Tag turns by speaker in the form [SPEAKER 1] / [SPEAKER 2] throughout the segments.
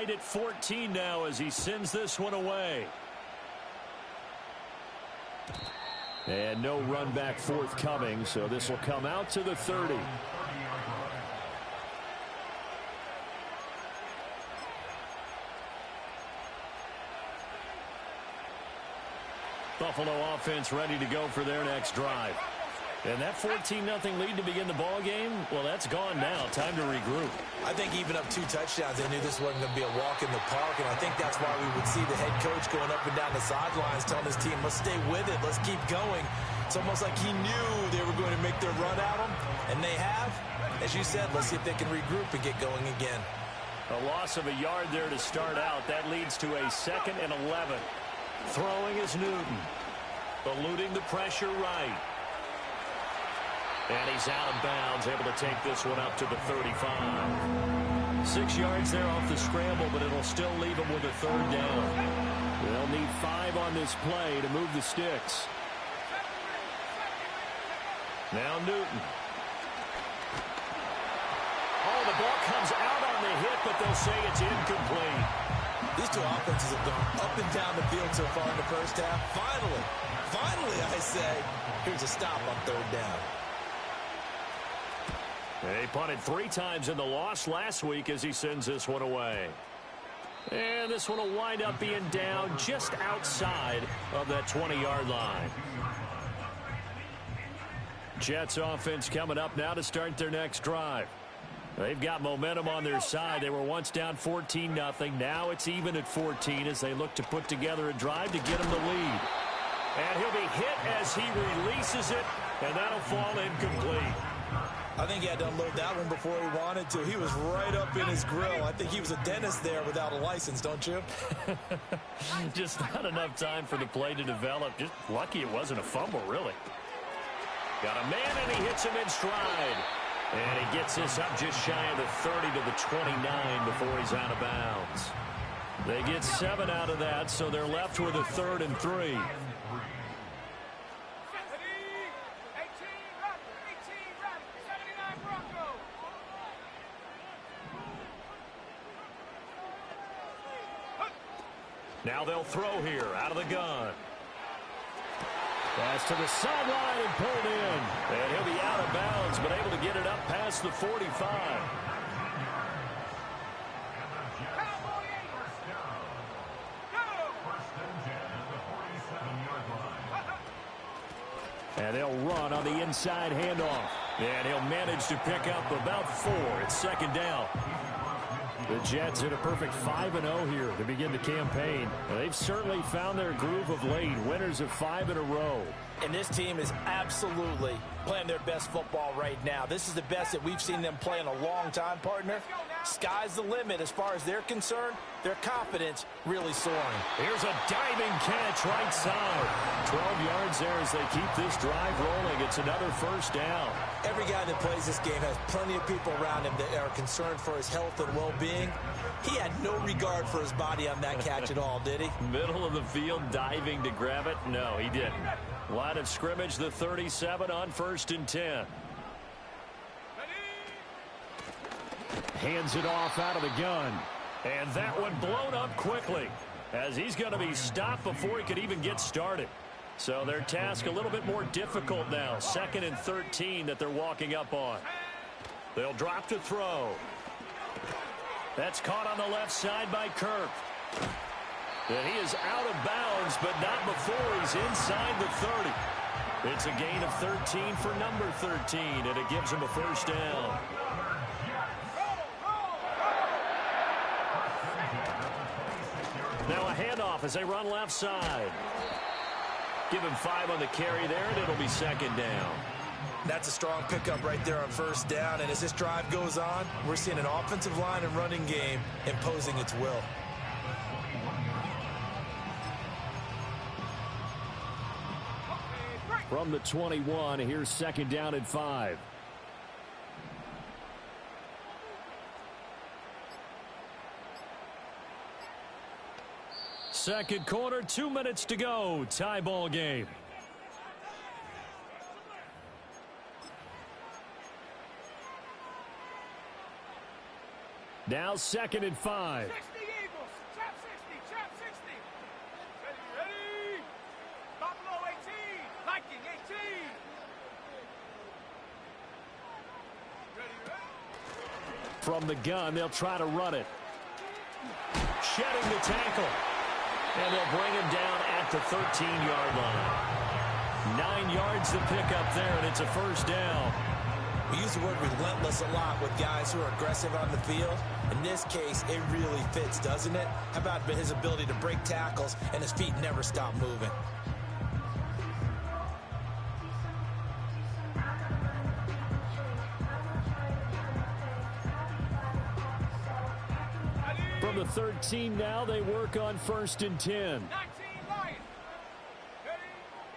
[SPEAKER 1] tied at 14 now as he sends this one away. And no run back forthcoming, so this will come out to the 30. Buffalo offense ready to go for their next drive. And that 14-0 lead to begin the ball game, well, that's gone now. Time to regroup.
[SPEAKER 2] I think even up 2 touchdowns, they knew this wasn't going to be a walk in the park, and I think that's why we would see the head coach going up and down the sidelines telling his team, let's stay with it, let's keep going. It's almost like he knew they were going to make their run at him, and they have. As you said, let's see if they can regroup and get going again.
[SPEAKER 1] A loss of a yard there to start out. That leads to a 2nd and 11. Throwing is Newton. Eluding the pressure right. And he's out of bounds, able to take this one up to the 35. 6 yards there off the scramble, but it'll still leave him with a 3rd down. They'll need 5 on this play to move the sticks. Now Newton. Oh, the ball comes out on the hit, but they'll say it's incomplete.
[SPEAKER 2] These two offenses have gone up and down the field so far in the first half. Finally, I say, here's a stop on 3rd down.
[SPEAKER 1] They punted 3 times in the loss last week as he sends this one away. And this one will wind up being down just outside of that 20-yard line. Jets offense coming up now to start their next drive. They've got momentum on their side. They were once down 14-0. Now it's even at 14 as they look to put together a drive to get them the lead. And he'll be hit as he releases it, and that'll fall incomplete.
[SPEAKER 2] I think he had to unload that one before he wanted to. He was right up in his grill. I think he was a dentist there without a license, don't you?
[SPEAKER 1] Just not enough time for the play to develop. Just lucky it wasn't a fumble, really. Got a man, and he hits him in stride. And he gets this up just shy of the 30 to the 29 before he's out of bounds. They get 7 out of that, so they're left with a 3rd and 3. Now they'll throw here out of the gun. Pass to the sideline and pulled in. And he'll be out of bounds, but able to get it up past the 45. And they'll run on the inside handoff. And he'll manage to pick up about 4. It's 2nd down. The Jets hit a perfect 5-0 here to begin the campaign. They've certainly found their groove of late, winners of 5 in a row.
[SPEAKER 2] And this team is absolutely playing their best football right now. This is the best that we've seen them play in a long time, partner. Sky's the limit as far as they're concerned. Their confidence really soaring.
[SPEAKER 1] Here's a diving catch right side. 12 yards there as they keep this drive rolling. It's another 1st down.
[SPEAKER 2] Every guy that plays this game has plenty of people around him that are concerned for his health and well-being. He had no regard for his body on that catch at all, did he?
[SPEAKER 1] Middle of the field, diving to grab it? No, he didn't. Line of scrimmage, the 37 on 1st and 10. Hands it off out of the gun. And that one blown up quickly as he's going to be stopped before he could even get started. So their task a little bit more difficult now. 2nd and 13 that they're walking up on. They'll drop to throw. That's caught on the left side by Kirk. And he is out of bounds, but not before he's inside the 30. It's a gain of 13 for number 13, and it gives him a 1st down. Now a handoff as they run left side. Give him 5 on the carry there, and it'll be 2nd down.
[SPEAKER 2] That's a strong pickup right there on 1st down. And as this drive goes on, we're seeing an offensive line and running game imposing its will.
[SPEAKER 1] From the 21, here's 2nd down and 5. Second quarter, 2 minutes to go. Tie ball game. Now 2nd and 5. From the gun, they'll try to run it. Shedding the tackle. And they'll bring him down at the 13-yard line. 9 yards to pick up there, and it's a first down.
[SPEAKER 2] We use the word relentless a lot with guys who are aggressive on the field. In this case, it really fits, doesn't it? How about his ability to break tackles and his feet never stop moving?
[SPEAKER 1] From the 13 now, they work on 1st and 10.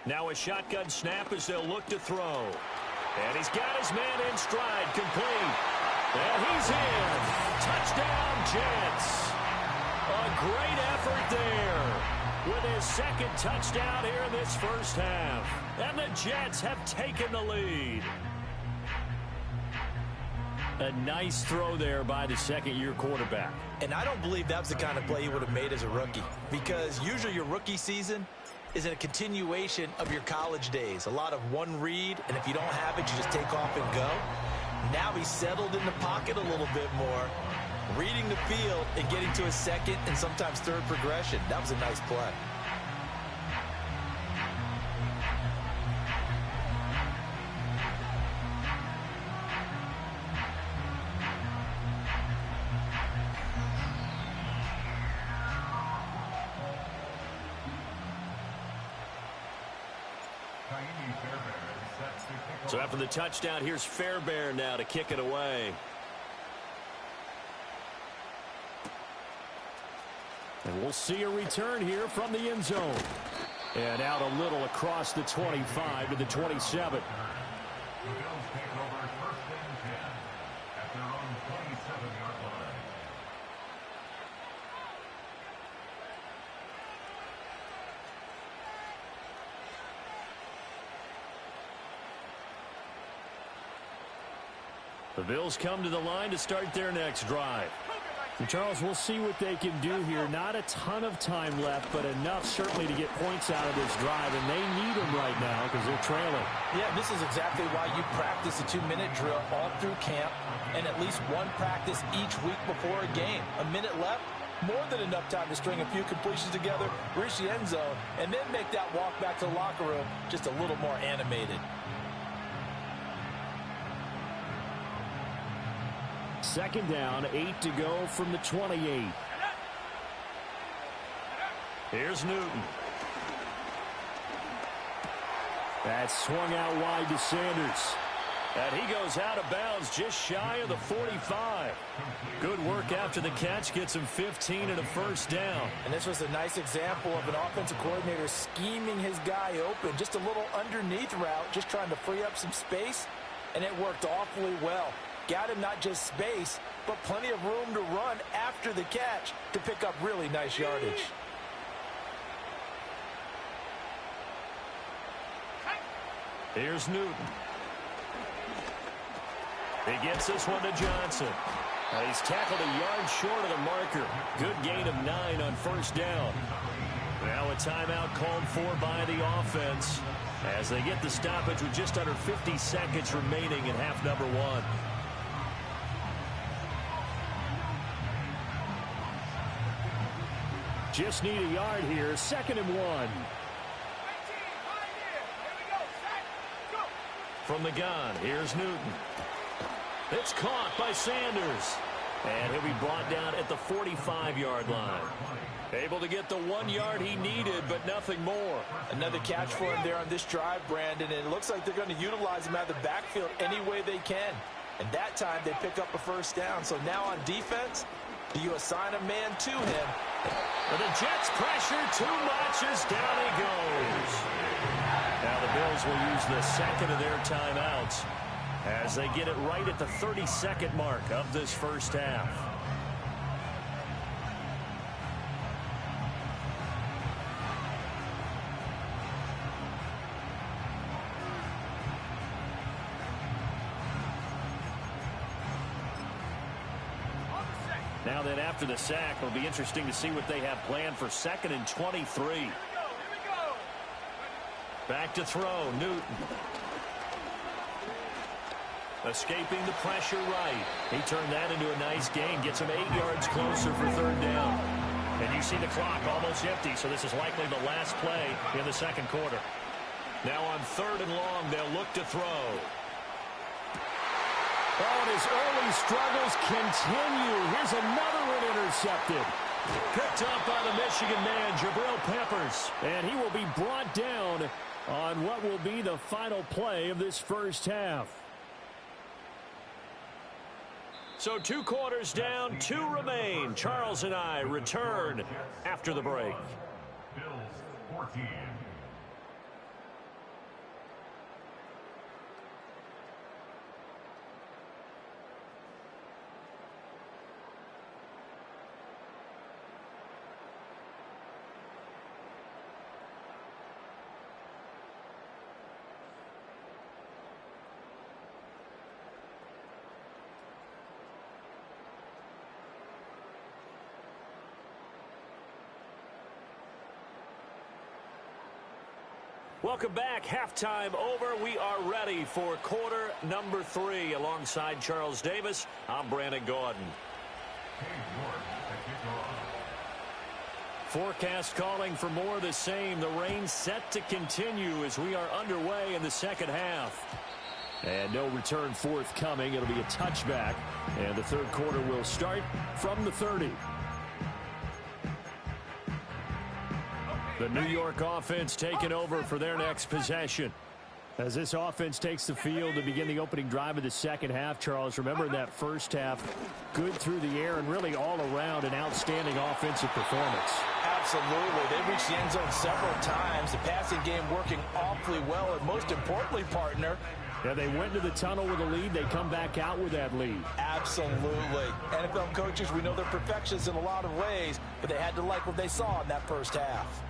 [SPEAKER 1] Now a shotgun snap as they'll look to throw. And he's got his man in stride, complete. And he's in. Touchdown, Jets. A great effort there with his second touchdown here in this first half. And the Jets have taken the lead. A nice throw there by the second-year quarterback.
[SPEAKER 2] And I don't believe that was the kind of play he would have made as a rookie, because usually your rookie season is a continuation of your college days. A lot of one read, and if you don't have it, you just take off and go. Now he's settled in the pocket a little bit more, reading the field and getting to his second and sometimes third progression. That was a nice play.
[SPEAKER 1] So after the touchdown, here's Fairbairn now to kick it away. And we'll see a return here from the end zone. And out a little across the 25 to the 27. The Bills come to the line to start their next drive. And Charles, we'll see what they can do here. Not a ton of time left, but enough certainly to get points out of this drive, and they need them right now because they're trailing.
[SPEAKER 2] Yeah, this is exactly why you practice a 2-minute drill all through camp and at least one practice each week before a game. A minute left, more than enough time to string a few completions together, reach the end zone, and then make that walk back to the locker room just a little more animated.
[SPEAKER 1] Second down, 8 to go from the 28. Here's Newton. That's swung out wide to Sanders. And he goes out of bounds just shy of the 45. Good work after the catch. Gets him 15 and a first down.
[SPEAKER 2] And this was a nice example of an offensive coordinator scheming his guy open. Just a little underneath route, just trying to free up some space. And it worked awfully well. Got him not just space, but plenty of room to run after the catch to pick up really nice yardage.
[SPEAKER 1] Here's Newton. He gets this one to Johnson. He's tackled a yard short of the marker. Good gain of 9 on first down. Now a timeout called for by the offense as they get the stoppage with just under 50 seconds remaining in half number 1. Just need a yard here. 2nd and 1. From the gun, here's Newton. It's caught by Sanders. And he'll be brought down at the 45-yard line. Able to get the 1 yard he needed, but nothing more.
[SPEAKER 2] Another catch for him there on this drive, Brandon, and it looks like they're going to utilize him out of the backfield any way they can. And that time they pick up a first down. So now on defense, do you assign a man to him?
[SPEAKER 1] But the Jets pressure too much as down he goes. Now the Bills will use the second of their timeouts as they get it right at the 32nd mark of this first half. Now then, after the sack, it'll be interesting to see what they have planned for 2nd and 23. Back to throw, Newton. Escaping the pressure right. He turned that into a nice gain. Gets him 8 yards closer for third down. And you see the clock almost empty, so this is likely the last play in the second quarter. Now on third and long, they'll look to throw. Oh, and his early struggles continue. Here's another one intercepted. Picked up by the Michigan man, Jabril Peppers. And he will be brought down on what will be the final play of this first half. So 2 quarters down, 2 remain. Charles and I return after the break.
[SPEAKER 3] Bills 14.
[SPEAKER 1] Welcome back. Halftime over. We are ready for quarter number 3. Alongside Charles Davis, I'm Brandon Gordon. Forecast calling for more of the same. The rain set to continue as we are underway in the second half. And no return forthcoming. It'll be a touchback. And the third quarter will start from the 30. The New York offense taking over for their next possession. As this offense takes the field to begin the opening drive of the second half, Charles, remember that first half, good through the air and really all around an outstanding offensive performance.
[SPEAKER 2] Absolutely. They reached the end zone several times. The passing game working awfully well. And most importantly, partner,
[SPEAKER 1] yeah, they went to the tunnel with a lead. They come back out with that lead.
[SPEAKER 2] Absolutely. NFL coaches, we know they're perfectionists in a lot of ways, but they had to like what they saw in that first half.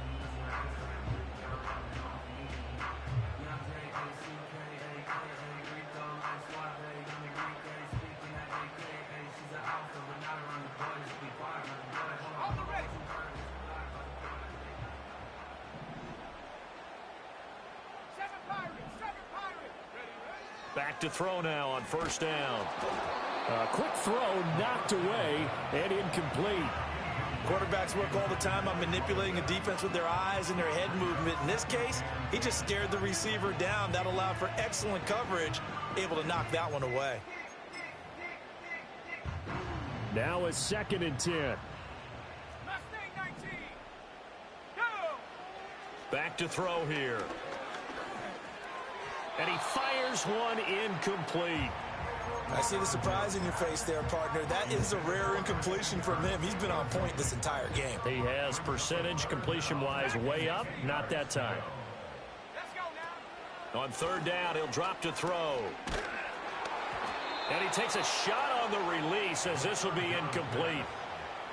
[SPEAKER 1] Back to throw now on first down. A quick throw knocked away and incomplete.
[SPEAKER 2] Quarterbacks work all the time on manipulating a defense with their eyes and their head movement. In this case, he just stared the receiver down. That allowed for excellent coverage, able to knock that one away.
[SPEAKER 1] Now a 2nd and 10. Back to throw here. And he fires one incomplete.
[SPEAKER 2] I see the surprise in your face there, partner. That is a rare incompletion from him. He's been on point this entire game.
[SPEAKER 1] He has percentage completion-wise way up. Not that time.
[SPEAKER 4] Let's go now.
[SPEAKER 1] On third down, he'll drop to throw. And he takes a shot on the release as this will be incomplete.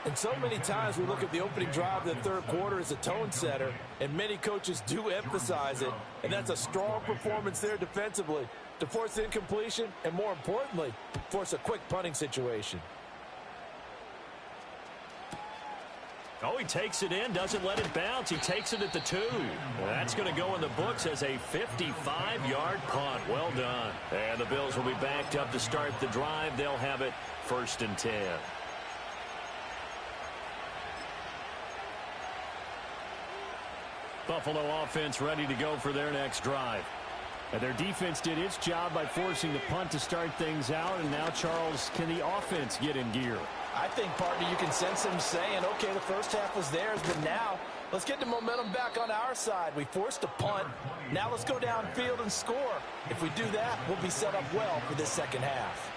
[SPEAKER 2] And so many times we look at the opening drive of the third quarter as a tone setter, and many coaches do emphasize it, and that's a strong performance there defensively to force the incompletion and, more importantly, force a quick punting situation.
[SPEAKER 1] Oh, he takes it in, doesn't let it bounce. He takes it at the 2. Well, that's going to go in the books as a 55-yard punt. Well done. And the Bills will be backed up to start the drive. They'll have it 1st and 10. Buffalo offense ready to go for their next drive. And their defense did its job by forcing the punt to start things out. And now, Charles, can the offense get in gear?
[SPEAKER 2] I think, partner, you can sense them saying, okay, the first half was theirs, but now let's get the momentum back on our side. We forced a punt. Now let's go downfield and score. If we do that, we'll be set up well for this second half.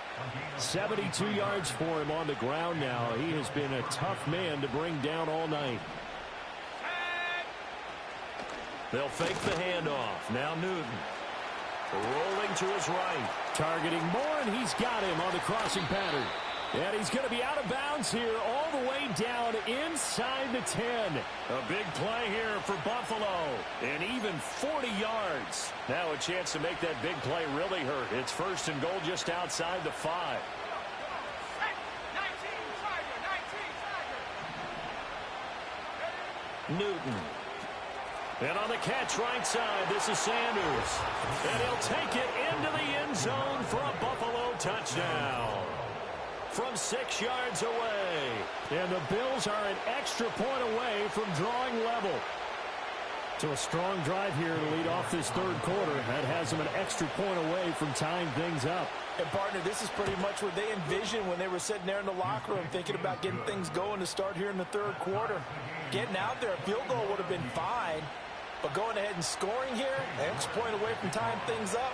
[SPEAKER 1] 72 yards for him on the ground now. He has been a tough man to bring down all night. They'll fake the handoff. Now Newton. Rolling to his right. Targeting Moore, and he's got him on the crossing pattern. And he's going to be out of bounds here all the way down inside the 10. A big play here for Buffalo. And even 40 yards. Now a chance to make that big play really hurt. It's 1st and goal just outside the 5. Newton. And on the catch right side, this is Sanders. And he'll take it into the end zone for a Buffalo touchdown. From 6 yards away. And the Bills are an extra point away from drawing level. So a strong drive here to lead off this third quarter. That has them an extra point away from tying things up.
[SPEAKER 2] And, partner, this is pretty much what they envisioned when they were sitting there in the locker room thinking about getting things going to start here in the third quarter. Getting out there, a field goal would have been fine. But going ahead and scoring here, an extra point away from tying things up,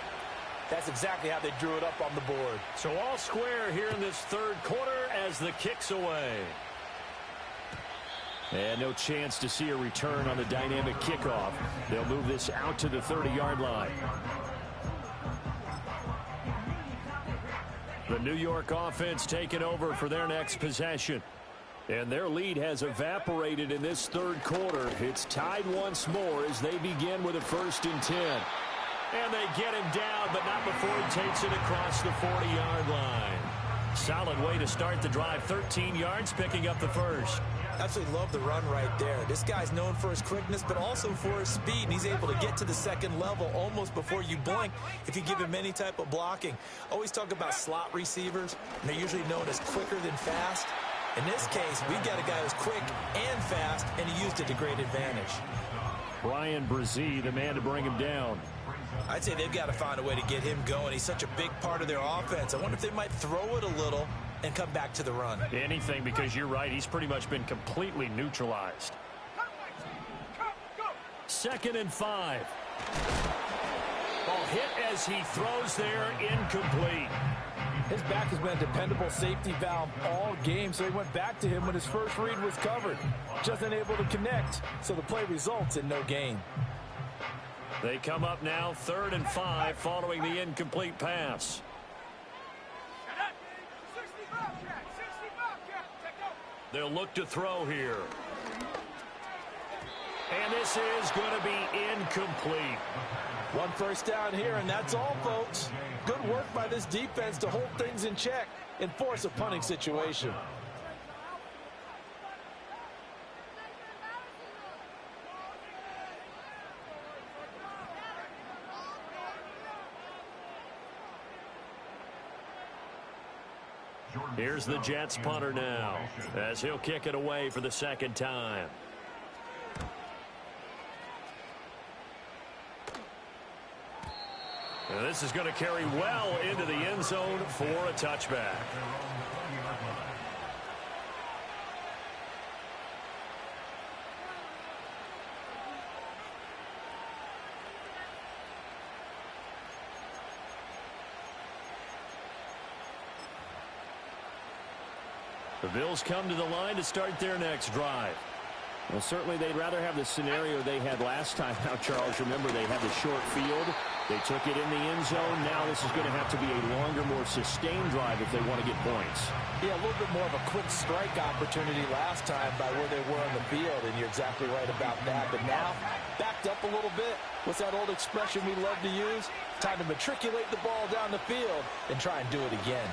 [SPEAKER 2] that's exactly how they drew it up on the board.
[SPEAKER 1] So all square here in this third quarter as the kick's away. And no chance to see a return on the dynamic kickoff. They'll move this out to the 30-yard line. The New York offense taking over for their next possession. And their lead has evaporated in this third quarter. It's tied once more as they begin with a 1st and 10. And they get him down, but not before he takes it across the 40-yard line. Solid way to start the drive. 13 yards, picking up the first.
[SPEAKER 2] Absolutely love the run right there. This guy's known for his quickness, but also for his speed. And he's able to get to the second level almost before you blink if you give him any type of blocking. Always talk about slot receivers, and they're usually known as quicker than fast. In this case, we've got a guy who's quick and fast, and he used it to great advantage.
[SPEAKER 1] Brian Brzee, the man to bring him down.
[SPEAKER 2] I'd say they've got to find a way to get him going. He's such a big part of their offense. I wonder if they might throw it a little and come back to the run.
[SPEAKER 1] Anything, because you're right. He's pretty much been completely neutralized. 2nd and 5. Ball hit as he throws there, incomplete.
[SPEAKER 5] His back has been a dependable safety valve all game, so he went back to him when his first read was covered. Just unable to connect, so the play results in no gain.
[SPEAKER 1] They come up now 3rd and 5 following the incomplete pass. They'll look to throw here. And this is going to be incomplete.
[SPEAKER 5] 1 first down here, and that's all, folks. Good work by this defense to hold things in check and force a punting situation.
[SPEAKER 1] Here's the Jets punter now as he'll kick it away for the 2nd time. And this is going to carry well into the end zone for a touchback. The Bills come to the line to start their next drive.
[SPEAKER 6] Well, certainly they'd rather have the scenario they had last time. Now, Charles, remember they had the short field. They took it in the end zone. Now this is going to have to be a longer, more sustained drive if they want to get points.
[SPEAKER 5] Yeah, a little bit more of a quick strike opportunity last time by where they were on the field, and you're exactly right about that. But now, backed up a little bit. What's that old expression we love to use? Time to matriculate the ball down the field and try and do it again.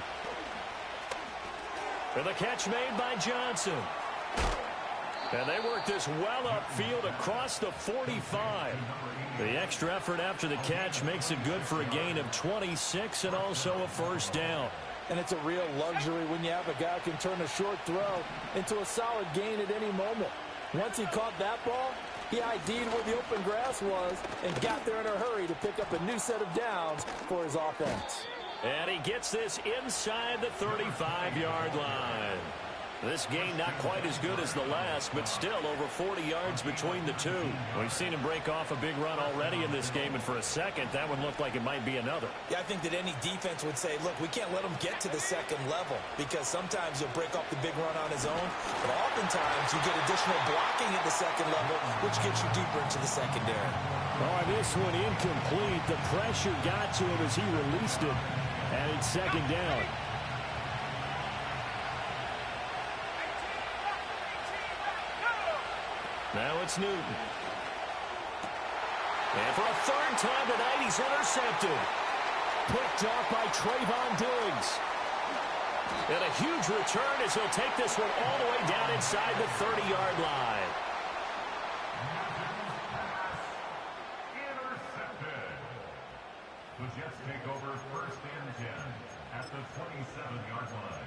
[SPEAKER 1] And the catch made by Johnson. And they work this well upfield across the 45. The extra effort after the catch makes it good for a gain of 26 and also a 1st down.
[SPEAKER 5] And it's a real luxury when you have a guy who can turn a short throw into a solid gain at any moment. Once he caught that ball, he ID'd where the open grass was and got there in a hurry to pick up a new set of downs for his offense.
[SPEAKER 1] And he gets this inside the 35-yard line. This game not quite as good as the last, but still over 40 yards between the two. We've seen him break off a big run already in this game, and for a second, that one looked like it might be another.
[SPEAKER 2] Yeah, I think that any defense would say, look, we can't let him get to the second level because sometimes he'll break off the big run on his own, but oftentimes you get additional blocking at the second level, which gets you deeper into the secondary.
[SPEAKER 1] Oh, this one incomplete. The pressure got to him as he released it, and it's 2nd down. Now it's Newton. And for a 3rd time tonight, he's intercepted. Picked off by Trayvon Diggs. And a huge return as he'll take this one all the way down inside the 30-yard line.
[SPEAKER 3] at the 27-yard line.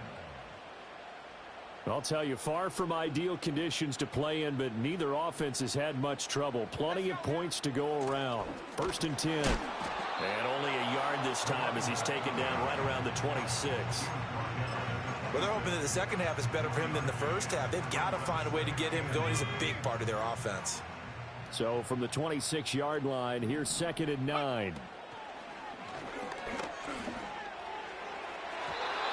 [SPEAKER 1] I'll tell you, far from ideal conditions to play in, but neither offense has had much trouble. Plenty of points to go around. 1st and 10. And only a yard this time as he's taken down right around the 26.
[SPEAKER 2] Well, they're hoping that the second half is better for him than the first half. They've got to find a way to get him going. He's a big part of their offense.
[SPEAKER 1] So from the 26-yard line, here's 2nd and 9.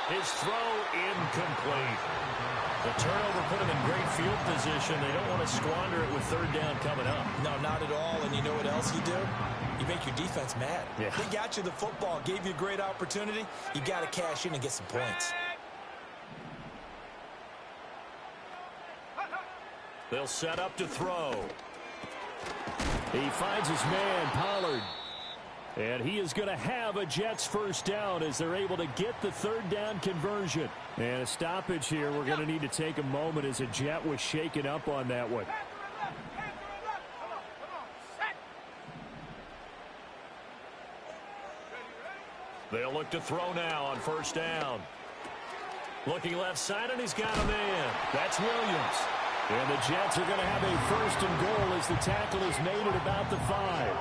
[SPEAKER 1] His throw incomplete. The turnover put him in great field position. They don't want to squander it with 3rd down coming up.
[SPEAKER 2] No, not at all. And you know what else you do? You make your defense mad.
[SPEAKER 1] Yeah.
[SPEAKER 2] They got you the football, gave you a great opportunity. You got to cash in and get some points.
[SPEAKER 1] They'll set up to throw. He finds his man, Pollard. And he is going to have a Jets 1st down as they're able to get the 3rd down conversion. And a stoppage here. We're going to need to take a moment as a Jet was shaken up on that one. They'll look to throw now on 1st down. Looking left side, and he's got a man. That's Williams. And the Jets are going to have a 1st and goal as the tackle is made at about the 5.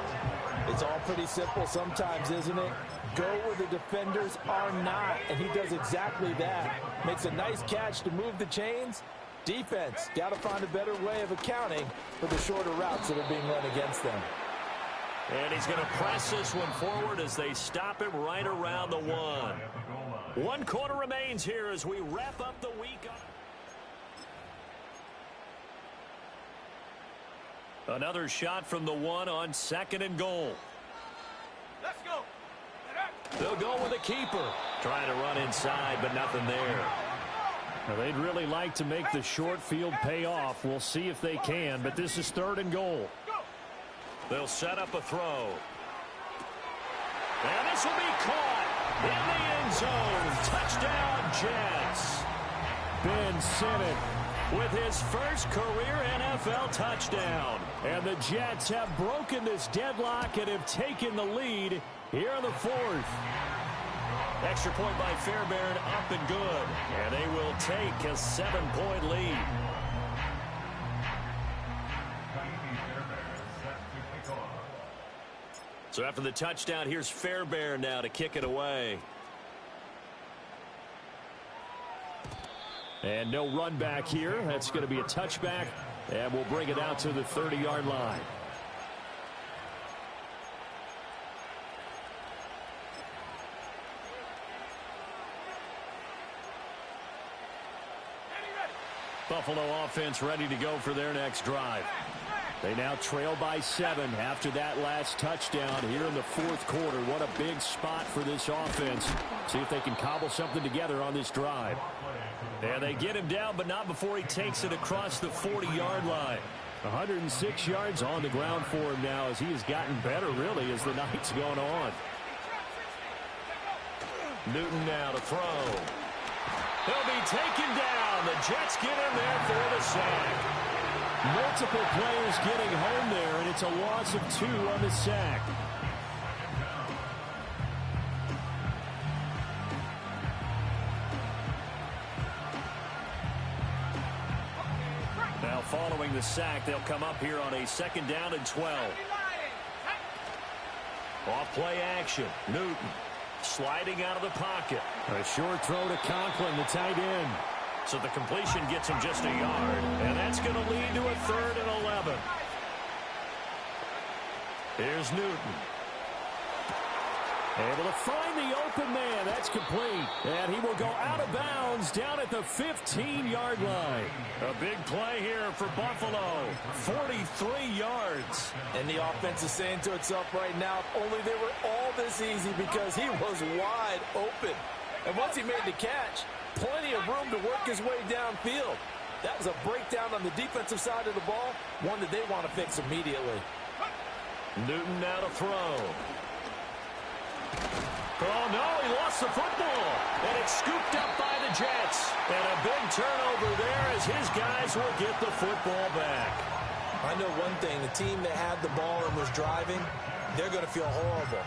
[SPEAKER 5] It's all pretty simple sometimes, isn't it? Go where the defenders are not, and he does exactly that. Makes a nice catch to move the chains. Defense, got to find a better way of accounting for the shorter routes that are being run against them.
[SPEAKER 1] And he's going to press this one forward as they stop him right around the 1. 1 quarter remains here as we wrap up the week. Another shot from the 1 on 2nd and goal.
[SPEAKER 4] Let's go.
[SPEAKER 1] They'll go with a keeper. Trying to run inside, but nothing there. Now, they'd really like to make the short field pay off. We'll see if they can, but this is 3rd and goal. They'll set up a throw. And this will be caught in the end zone. Touchdown, Jets. Ben Simmons with his first career NFL touchdown. And the Jets have broken this deadlock and have taken the lead here in the 4th. Extra point by Fairbairn, up and good. And they will take a 7-point lead. So after the touchdown, here's Fairbairn now to kick it away. And no run back here. That's going to be a touchback. And we'll bring it out to the 30-yard line. Buffalo offense ready to go for their next drive. They now trail by 7 after that last touchdown here in the 4th quarter. What a big spot for this offense. See if they can cobble something together on this drive. And they get him down, but not before he takes it across the 40-yard line. 106 yards on the ground for him now as he has gotten better, really, as the night's gone on. Newton now to throw. He'll be taken down. The Jets get him there for the sack. Multiple players getting home there, and it's a loss of 2 on the sack. Now following the sack, they'll come up here on a 2nd down and 12. Off play action. Newton sliding out of the pocket. A short throw to Conklin, the tight end. So the completion gets him just a yard, and that's going to lead to a 3rd and 11. Here's Newton. Able to find the open man. That's complete. And he will go out of bounds down at the 15-yard line. A big play here for Buffalo. 43 yards.
[SPEAKER 5] And the offense is saying to itself right now, if only they were all this easy, because he was wide open. And once he made the catch, plenty of room to work his way downfield. That was a breakdown on the defensive side of the ball, one that they want to fix immediately.
[SPEAKER 1] Newton now to throw. Oh, no, he lost the football. And it's scooped up by the Jets. And a big turnover there as his guys will get the football back.
[SPEAKER 2] I know one thing. The team that had the ball and was driving, they're going to feel horrible.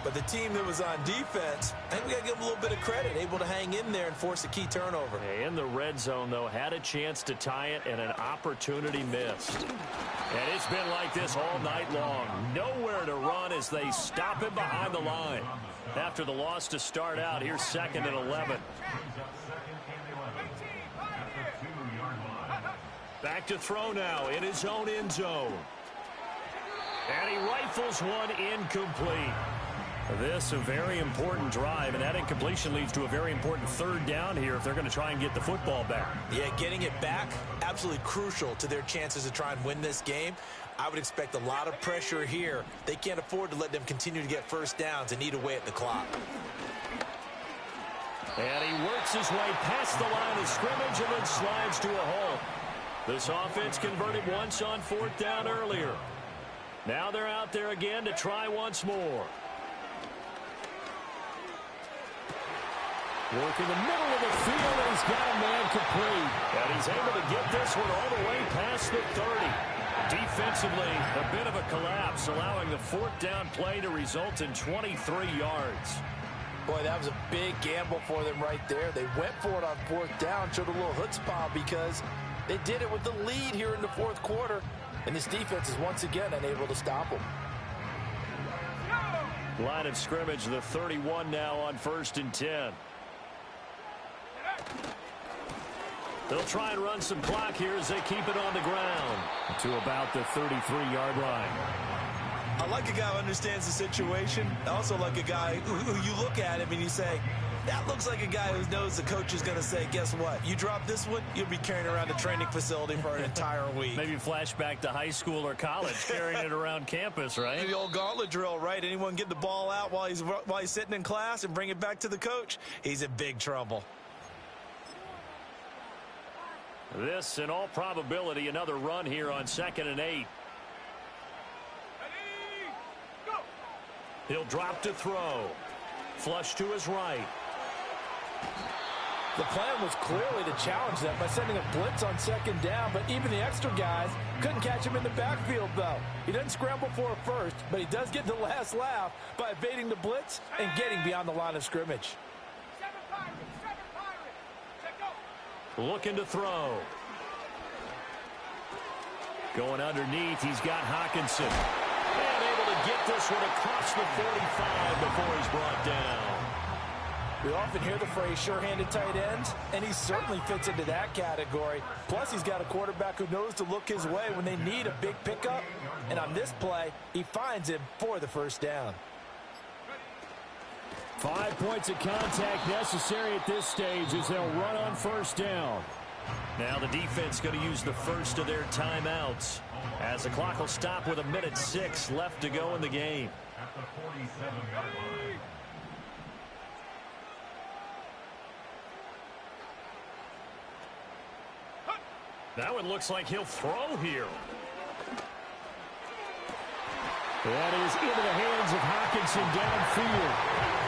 [SPEAKER 2] But the team that was on defense, I think we got to give them a little bit of credit, able to hang in there and force a key turnover.
[SPEAKER 1] In the red zone, though, had a chance to tie it and an opportunity missed. And it's been like this all night long. Nowhere to run as they stop him behind the line. After the loss to start out, here's 2nd and 11. Back to throw now in his own end zone. And he rifles one incomplete. This a very important drive, and that incompletion leads to a very important 3rd down here if they're going to try and get the football back.
[SPEAKER 2] Yeah, getting it back, absolutely crucial to their chances to try and win this game. I would expect a lot of pressure here. They can't afford to let them continue to get first downs and eat away at the clock.
[SPEAKER 1] And he works his way past the line of scrimmage and then slides to a halt. This offense converted once on 4th down earlier. Now they're out there again to try once more. Work in the middle of the field, and he's got a man complete. And he's able to get this one all the way past the 30. Defensively, a bit of a collapse, allowing the 4th down play to result in 23 yards.
[SPEAKER 5] Boy, that was a big gamble for them right there. They went for it on 4th down, showed a little chutzpah because they did it with the lead here in the 4th quarter. And this defense is once again unable to stop them.
[SPEAKER 1] Line of scrimmage, the 31 now on 1st and 10. They'll try and run some clock here as they keep it on the ground to about the 33-yard line.
[SPEAKER 2] I like a guy who understands the situation. I also like a guy who you look at him and you say, that looks like a guy who knows the coach is going to say, guess what? You drop this one, you'll be carrying around the training facility for an entire week.
[SPEAKER 1] Maybe flashback to high school or college, carrying it around campus, right?
[SPEAKER 2] The old gauntlet drill, right? Anyone get the ball out while he's sitting in class and bring it back to the coach, he's in big trouble.
[SPEAKER 1] This, in all probability, another run here on 2nd and 8. He'll drop to throw. Flush to his right.
[SPEAKER 5] The plan was clearly to challenge them by sending a blitz on 2nd down, but even the extra guys couldn't catch him in the backfield, though. He doesn't scramble for a first, but he does get the last laugh by evading the blitz and getting beyond the line of scrimmage.
[SPEAKER 1] Looking to throw. Going underneath, he's got Hockenson. And able to get this one across the 45 before he's brought down.
[SPEAKER 5] We often hear the phrase sure-handed tight ends, and he certainly fits into that category. Plus, he's got a quarterback who knows to look his way when they need a big pickup. And on this play, he finds him for the 1st down.
[SPEAKER 6] 5 points of contact necessary at this stage as they'll run on 1st down.
[SPEAKER 1] Now the defense going to use the first of their timeouts as the clock will stop with 1:06 left to go in the game.
[SPEAKER 3] At the 47-yard line.
[SPEAKER 1] That one looks like he'll throw here.
[SPEAKER 6] That is into the hands of Hockenson downfield.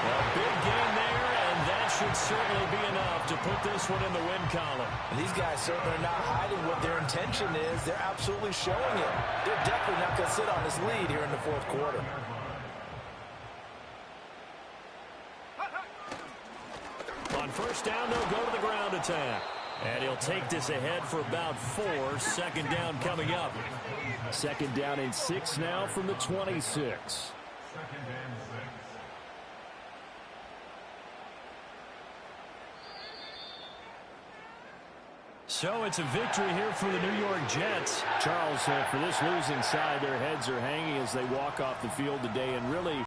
[SPEAKER 1] A big gain there, and that should certainly be enough to put this one in the win column.
[SPEAKER 5] And these guys certainly are not hiding what their intention is. They're absolutely showing it. They're definitely not going to sit on this lead here in the 4th quarter.
[SPEAKER 1] On 1st down, they'll go to the ground attack. And he'll take this ahead for about 4. 2nd down coming up.
[SPEAKER 6] 2nd down and 6 now from the 26.
[SPEAKER 3] 2nd and 6.
[SPEAKER 1] So it's a victory here for the New York Jets.
[SPEAKER 6] Charles, for this losing side, their heads are hanging as they walk off the field today, and really